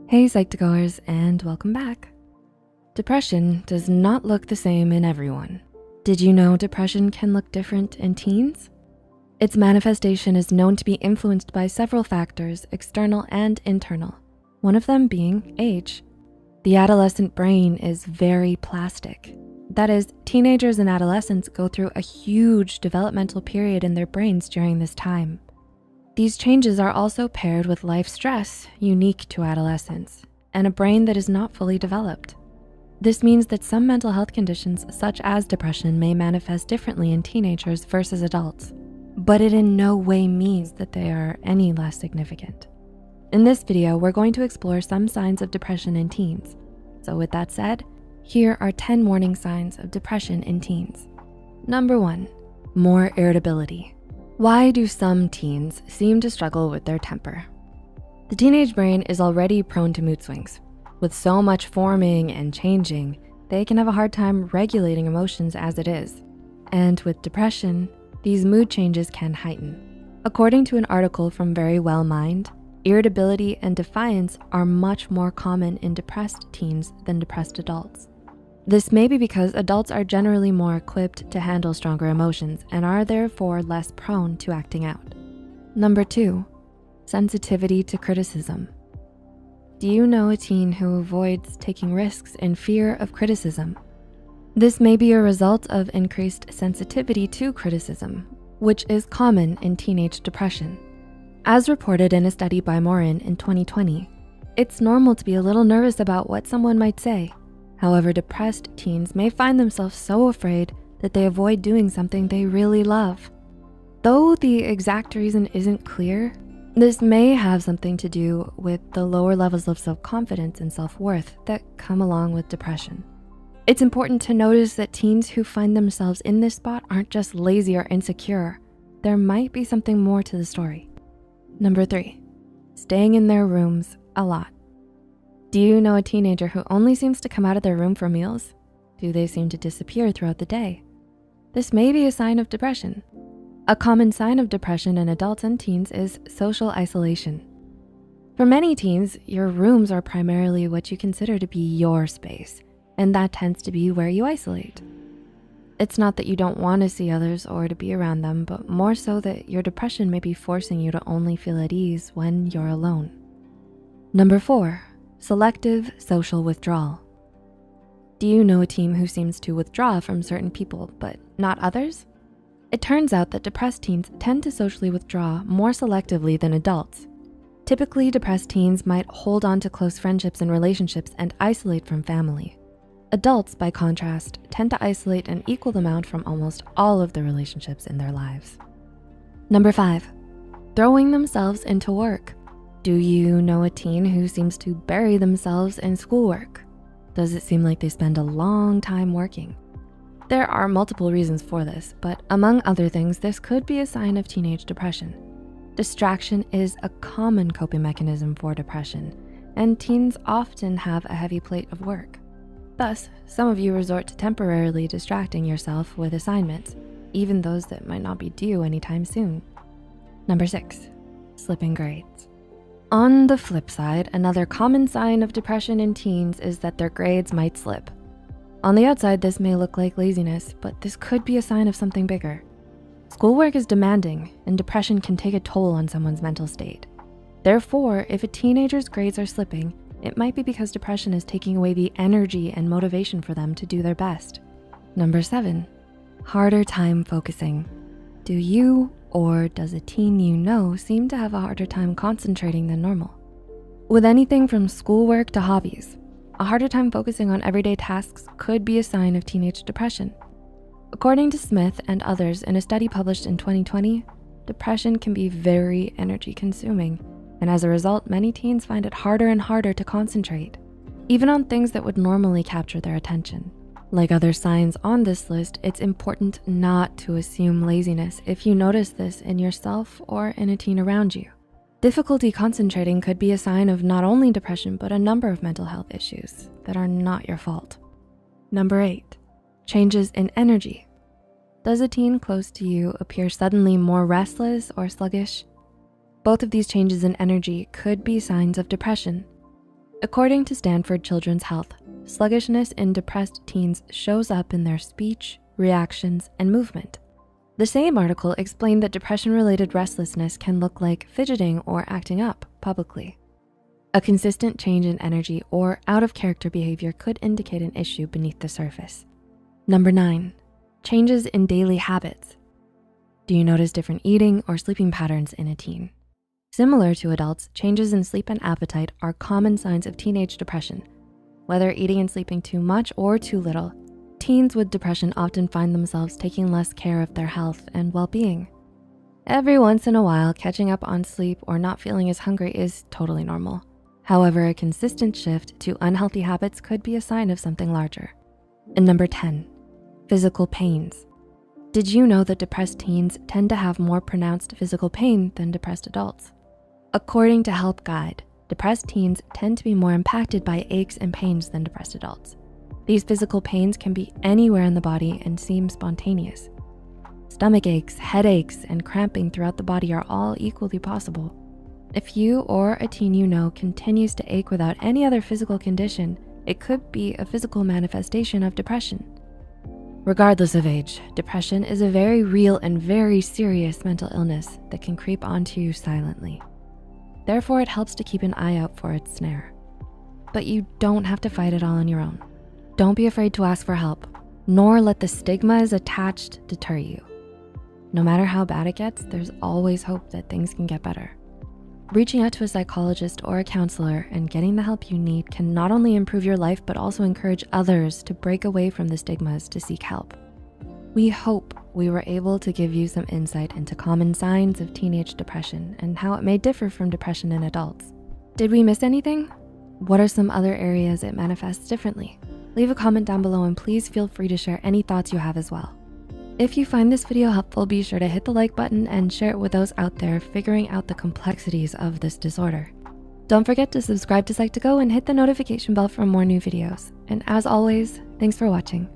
Hey Psych2Goers, and welcome back. Depression does not look the same in everyone. Did you know depression can look different in teens? Its manifestation is known to be influenced by several factors, external and internal, one of them being age. The adolescent brain is very plastic. That is, teenagers and adolescents go through a huge developmental period in their brains during this time. These changes are also paired with life stress unique to adolescence and a brain that is not fully developed. This means that some mental health conditions such as depression may manifest differently in teenagers versus adults, but it in no way means that they are any less significant. In this video, we're going to explore some signs of depression in teens. So with that said, here are 10 warning signs of depression in teens. Number 1, more irritability. Why do some teens seem to struggle with their temper? The teenage brain is already prone to mood swings. With so much forming and changing, they can have a hard time regulating emotions as it is. And with depression, these mood changes can heighten. According to an article from Verywell Mind, irritability and defiance are much more common in depressed teens than depressed adults. This may be because adults are generally more equipped to handle stronger emotions and are therefore less prone to acting out. Number 2, sensitivity to criticism. Do you know a teen who avoids taking risks in fear of criticism? This may be a result of increased sensitivity to criticism, which is common in teenage depression. As reported in a study by Morin in 2020, it's normal to be a little nervous about what someone might say. However, depressed teens may find themselves so afraid that they avoid doing something they really love. Though the exact reason isn't clear, this may have something to do with the lower levels of self-confidence and self-worth that come along with depression. It's important to notice that teens who find themselves in this spot aren't just lazy or insecure. There might be something more to the story. Number 3, staying in their rooms a lot. Do you know a teenager who only seems to come out of their room for meals? Do they seem to disappear throughout the day? This may be a sign of depression. A common sign of depression in adults and teens is social isolation. For many teens, your rooms are primarily what you consider to be your space, and that tends to be where you isolate. It's not that you don't want to see others or to be around them, but more so that your depression may be forcing you to only feel at ease when you're alone. Number 4, selective social withdrawal. Do you know a teen who seems to withdraw from certain people, but not others? It turns out that depressed teens tend to socially withdraw more selectively than adults. Typically, depressed teens might hold on to close friendships and relationships and isolate from family. Adults, by contrast, tend to isolate an equal amount from almost all of the relationships in their lives. Number 5, throwing themselves into work. Do you know a teen who seems to bury themselves in schoolwork? Does it seem like they spend a long time working? There are multiple reasons for this, but among other things, this could be a sign of teenage depression. Distraction is a common coping mechanism for depression, and teens often have a heavy plate of work. Thus, some of you resort to temporarily distracting yourself with assignments, even those that might not be due anytime soon. Number 6, slipping grades. On the flip side, another common sign of depression in teens is that their grades might slip. On the outside, this may look like laziness, but this could be a sign of something bigger. Schoolwork is demanding, and depression can take a toll on someone's mental state. Therefore, if a teenager's grades are slipping, it might be because depression is taking away the energy and motivation for them to do their best. Number 7, harder time focusing. Do you or does a teen you know seem to have a harder time concentrating than normal? With anything from schoolwork to hobbies, a harder time focusing on everyday tasks could be a sign of teenage depression. According to Smith and others in a study published in 2020, depression can be very energy consuming, and as a result, many teens find it harder and harder to concentrate, even on things that would normally capture their attention. Like other signs on this list, it's important not to assume laziness if you notice this in yourself or in a teen around you. Difficulty concentrating could be a sign of not only depression, but a number of mental health issues that are not your fault. Number 8, changes in energy. Does a teen close to you appear suddenly more restless or sluggish? Both of these changes in energy could be signs of depression. According to Stanford Children's Health, sluggishness in depressed teens shows up in their speech, reactions, and movement. The same article explained that depression-related restlessness can look like fidgeting or acting up publicly. A consistent change in energy or out-of-character behavior could indicate an issue beneath the surface. Number 9, changes in daily habits. Do you notice different eating or sleeping patterns in a teen? Similar to adults, changes in sleep and appetite are common signs of teenage depression. Whether eating and sleeping too much or too little, teens with depression often find themselves taking less care of their health and well-being. Every once in a while, catching up on sleep or not feeling as hungry is totally normal. However, a consistent shift to unhealthy habits could be a sign of something larger. And number 10, physical pains. Did you know that depressed teens tend to have more pronounced physical pain than depressed adults? According to Help Guide, depressed teens tend to be more impacted by aches and pains than depressed adults. These physical pains can be anywhere in the body and seem spontaneous. Stomach aches, headaches, and cramping throughout the body are all equally possible. If you or a teen you know continues to ache without any other physical condition, it could be a physical manifestation of depression. Regardless of age, depression is a very real and very serious mental illness that can creep onto you silently. Therefore, it helps to keep an eye out for its snare. But you don't have to fight it all on your own. Don't be afraid to ask for help, nor let the stigmas attached deter you. No matter how bad it gets, there's always hope that things can get better. Reaching out to a psychologist or a counselor and getting the help you need can not only improve your life, but also encourage others to break away from the stigmas to seek help. We hope we were able to give you some insight into common signs of teenage depression and how it may differ from depression in adults. Did we miss anything? What are some other areas it manifests differently? Leave a comment down below and please feel free to share any thoughts you have as well. If you find this video helpful, be sure to hit the like button and share it with those out there figuring out the complexities of this disorder. Don't forget to subscribe to Psych2Go and hit the notification bell for more new videos. And as always, thanks for watching.